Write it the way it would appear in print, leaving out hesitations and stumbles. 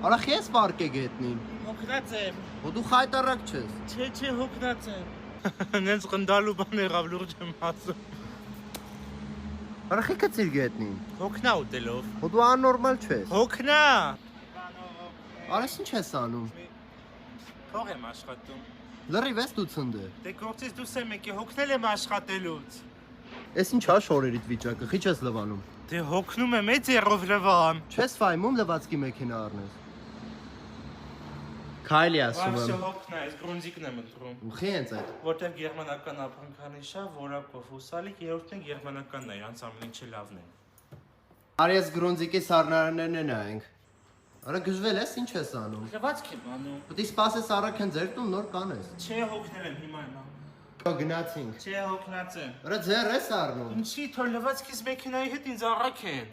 Արա քեզ պարկ է գետնին։ Հոգնած եմ։ Ու դու խայտարակ չես։ Չէ, հոգնած եմ։ Նենց qնդալու բան եղավ լուրջ եմ ասում։ Արա խիքացիր գետնին։ Հոգնա ուտելով։ Ու դու աննորմալ չես։ Հոգնա։ Արա ինչ ես անում։ Փող եմ աշխատում։ Լրիվ ես դու ցնդը։ Դե գործից դուրս եմ եկել, հոգնել եմ աշխատելուց։ Էս ինչ հա շորերիդ վիճակը, խիչ ես լվանում։ Դե հոգնում եմ, էդ երով լվամ։ Չես ֆայմում լվացքի մեքենա առնես։ Քայլի ասում Վարշը եմ։ հոգնա, ես գրունձիկն եմ ընտրում։ Ուխի հենց այդ։ Որտեվ գերմանական ապրանքանիշա, որակով հուսալիք, երրորդն է գերմանականն է, իրանց ամեն ինչը լավն է։ Արի ես գրոնձիկի սառնարաններն են նայենք։ Արա գժվել ես, ինչ ես անում։ Լվացք եմ անում։ Պետք է սպասես առաքեն ձեր տուն նոր կանես։ Չէ, հոգնել եմ հիմա եմ անում։ Գնացինք։ Չէ, հոգնած եմ։ Արա ձեր ես առնում։ Ինչի՞ թող լվացքից մեքենայի հետ ինձ առաքեն։